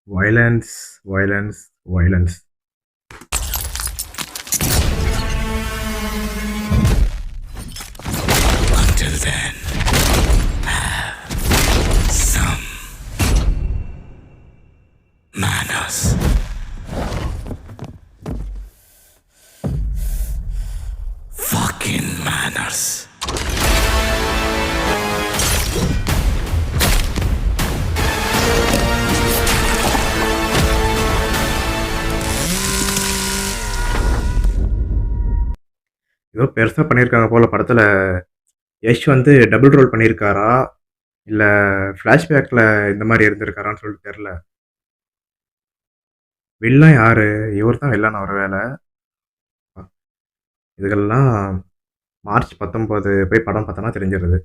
Violence, violence, violence. Until then, have some manners. Fucking manners. ஏதோ பெருசா பண்ணியிருக்காங்க போல படத்துல. யஷ் வந்து டபுள் ரோல் பண்ணியிருக்காரா? இல்ல ஃப்ளாஷ்பேக்ல இந்த மாரி இருந்திருக்காரான்னு சொல்லிட்டு தெரியல. வில்லன் யாரு? இவர் தான் வில்லனா ஒருவேள? இதுகெல்லாம் மார்ச் 19 போய் படம் பார்த்தோம்னா தெரிஞ்சிருது.